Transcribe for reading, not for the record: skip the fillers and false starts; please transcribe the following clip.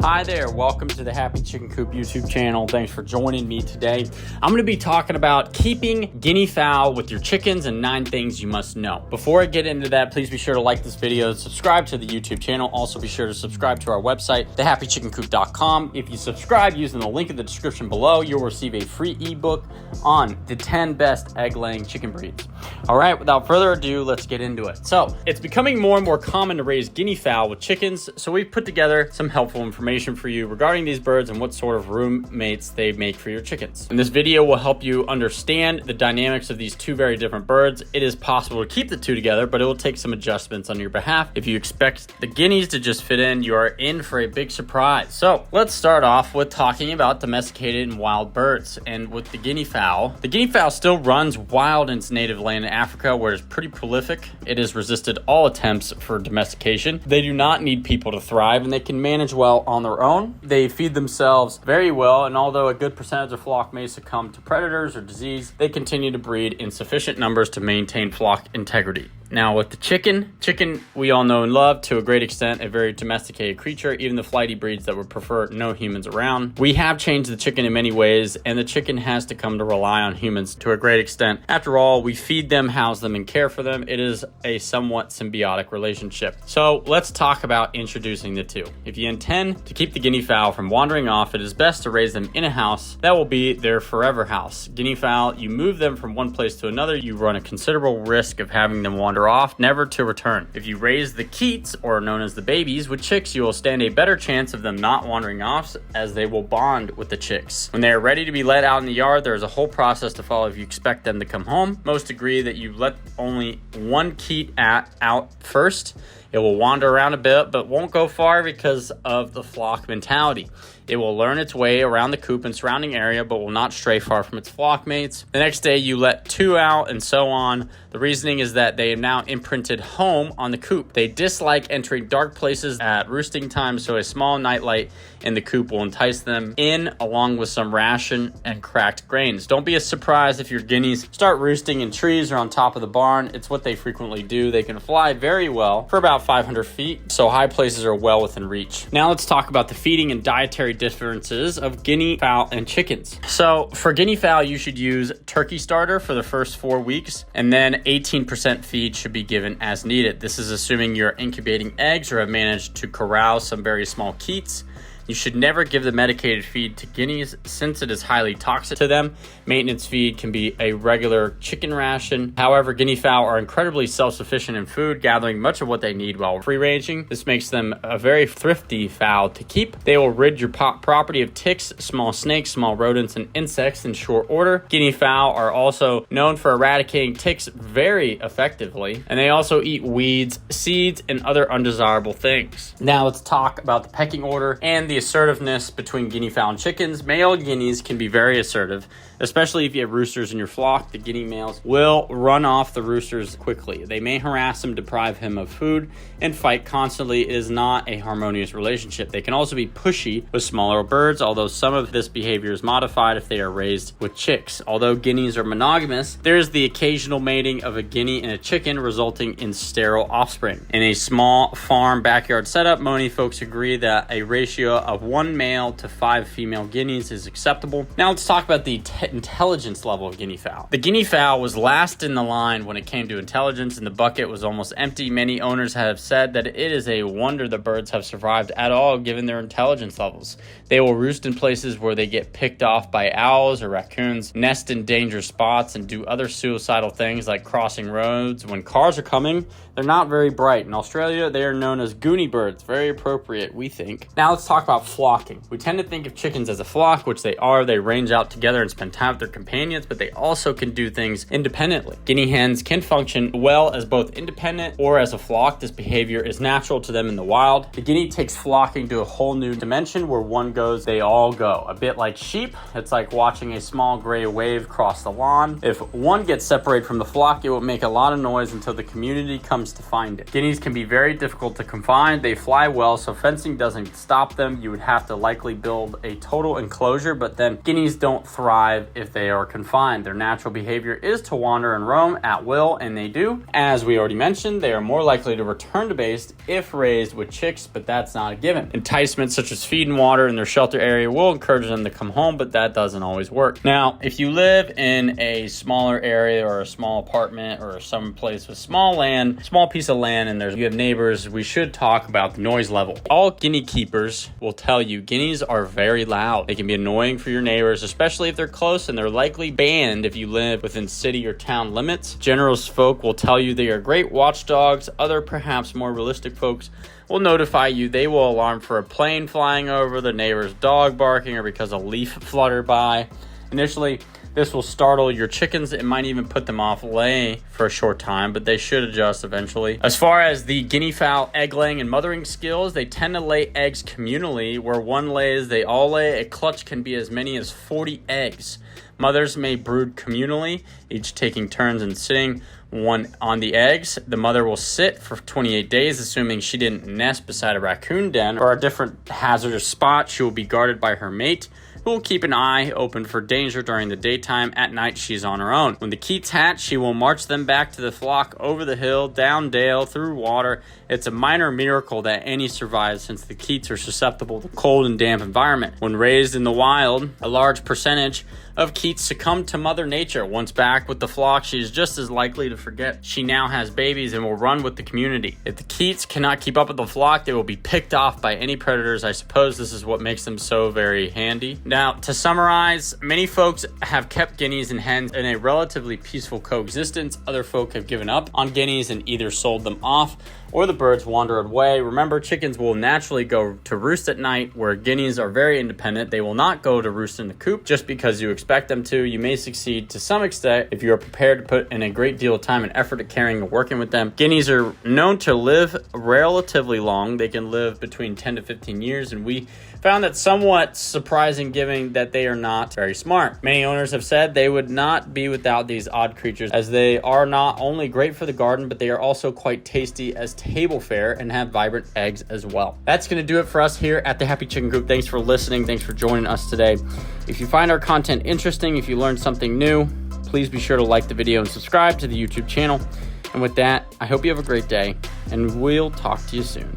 Hi there, welcome to the Happy Chicken Coop YouTube channel. Thanks for joining me today. I'm going to be talking about keeping guinea fowl with your chickens and 9 things you must know. Before I get into that, please be sure to like this video, subscribe to the YouTube channel. Also be sure to subscribe to our website, thehappychickencoop.com. If you subscribe using the link in the description below, you'll receive a free ebook on the 10 best egg-laying chicken breeds. All right, without further ado, let's get into it. So it's becoming more and more common to raise guinea fowl with chickens, so we've put together some helpful information for you regarding these birds and what sort of roommates they make for your chickens. And this video will help you understand the dynamics of these two very different birds. It is possible to keep the two together, but it will take some adjustments on your behalf. If you expect the guineas to just fit in, you are in for a big surprise. So let's start off with talking about domesticated and wild birds. And with the guinea fowl still runs wild in its native land in Africa, where it's pretty prolific. It has resisted all attempts for domestication. They do not need people to thrive, and they can manage well on their own. They feed themselves very well, and although a good percentage of flock may succumb to predators or disease, they continue to breed in sufficient numbers to maintain flock integrity. Now with the chicken we all know and love to a great extent, a very domesticated creature. Even the flighty breeds that would prefer no humans around. We have changed the chicken in many ways, and the chicken has to come to rely on humans to a great extent. After all, we feed them, house them, and care for them. It is a somewhat symbiotic relationship. So let's talk about introducing the two. If you intend to keep the guinea fowl from wandering off, it is best to raise them in a house that will be their forever house. Guinea fowl, you move them from one place to another, you run a considerable risk of having them wander off, never to return. If you raise the keets, or known as the babies, with chicks, you will stand a better chance of them not wandering off, as they will bond with the chicks. When they are ready to be let out in the yard, there is a whole process to follow if you expect them to come home. Most agree that you let only one keet out first. It will wander around a bit, but won't go far because of the flock mentality. It will learn its way around the coop and surrounding area, but will not stray far from its flock mates. The next day, you let 2 out, and so on. The reasoning is that they have now imprinted home on the coop. They dislike entering dark places at roosting time, so a small nightlight in the coop will entice them in, along with some ration and cracked grains. Don't be surprised if your guineas start roosting in trees or on top of the barn. It's what they frequently do. They can fly very well for about 500 feet, so high places are well within reach. Now let's talk about the feeding and dietary differences of guinea fowl and chickens. So for guinea fowl, you should use turkey starter for the first 4 weeks, and then 18% feed should be given as needed. This is assuming you're incubating eggs or have managed to corral some very small keets. You should never give the medicated feed to guineas since it is highly toxic to them. Maintenance feed can be a regular chicken ration. However, guinea fowl are incredibly self-sufficient in food, gathering much of what they need while free-ranging. This makes them a very thrifty fowl to keep. They will rid your property of ticks, small snakes, small rodents, and insects in short order. Guinea fowl are also known for eradicating ticks very effectively, and they also eat weeds, seeds, and other undesirable things. Now let's talk about the pecking order and the assertiveness between guinea fowl and chickens. Male guineas can be very assertive, especially if you have roosters in your flock. The guinea males will run off the roosters quickly. They may harass him, deprive him of food, and fight constantly. It is not a harmonious relationship. They can also be pushy with smaller birds, although some of this behavior is modified if they are raised with chicks. Although guineas are monogamous, there is the occasional mating of a guinea and a chicken, resulting in sterile offspring. In a small farm backyard setup, many folks agree that a ratio of 1 male to 5 female guineas is acceptable. Now let's talk about the intelligence level of guinea fowl. The guinea fowl was last in the line when it came to intelligence, and the bucket was almost empty. Many owners have said that it is a wonder the birds have survived at all given their intelligence levels. They will roost in places where they get picked off by owls or raccoons, nest in dangerous spots, and do other suicidal things like crossing roads when cars are coming. They're not very bright. In Australia, they are known as goonie birds. Very appropriate, we think. Now let's talk about flocking. We tend to think of chickens as a flock, which they are. They range out together and spend time with their companions, but they also can do things independently. Guinea hens can function well as both independent or as a flock. This behavior is natural to them in the wild. The guinea takes flocking to a whole new dimension. Where one goes, they all go. A bit like sheep, it's like watching a small gray wave cross the lawn. If one gets separated from the flock, it will make a lot of noise until the community comes to find it. Guineas can be very difficult to confine. They fly well, so fencing doesn't stop them. you would have to likely build a total enclosure, but then guineas don't thrive if they are confined. Their natural behavior is to wander and roam at will, and they do. As we already mentioned, they are more likely to return to base if raised with chicks, but that's not a given. Enticements such as feed and water in their shelter area will encourage them to come home, but that doesn't always work. Now, if you live in a smaller area or a small apartment or some place with small piece of land, and you have neighbors, we should talk about the noise level. All guinea keepers will tell you guineas are very loud. They can be annoying for your neighbors, especially if they're close, and they're likely banned if you live within city or town limits. General folk will tell you they are great watchdogs. Other, perhaps more realistic folks will notify you they will alarm for a plane flying over, the neighbor's dog barking, or because a leaf fluttered by. Initially, this will startle your chickens. It might even put them off laying for a short time, but they should adjust eventually. As far as the guinea fowl egg laying and mothering skills, they tend to lay eggs communally. Where one lays, they all lay. A clutch can be as many as 40 eggs. Mothers may brood communally, each taking turns and sitting one on the eggs. The mother will sit for 28 days, assuming she didn't nest beside a raccoon den or a different hazardous spot. She will be guarded by her mate, who will keep an eye open for danger during the daytime. At night, she's on her own. When the keets hatch, she will march them back to the flock over the hill, down dale, through water. It's a minor miracle that any survives, since the keets are susceptible to cold and damp environment. When raised in the wild, a large percentage of keets succumb to Mother Nature. Once back with the flock, she is just as likely to forget she now has babies and will run with the community. If the keets cannot keep up with the flock, they will be picked off by any predators. I suppose this is what makes them so very handy. Now, to summarize, many folks have kept guineas and hens in a relatively peaceful coexistence. Other folk have given up on guineas and either sold them off or the birds wandered away. Remember, chickens will naturally go to roost at night, where guineas are very independent. They will not go to roost in the coop just because you expect them to. You may succeed to some extent if you are prepared to put in a great deal of time and effort at caring and working with them. Guineas are known to live relatively long. They can live between 10 to 15 years, and we found that somewhat surprising given that they are not very smart. Many owners have said they would not be without these odd creatures, as they are not only great for the garden, but they are also quite tasty as table fare and have vibrant eggs as well. That's going to do it for us here at the Happy Chicken Coop. Thanks for listening. Thanks for joining us today. If you find our content interesting, if you learned something new, please be sure to like the video and subscribe to the YouTube channel. And with that, I hope you have a great day, and we'll talk to you soon.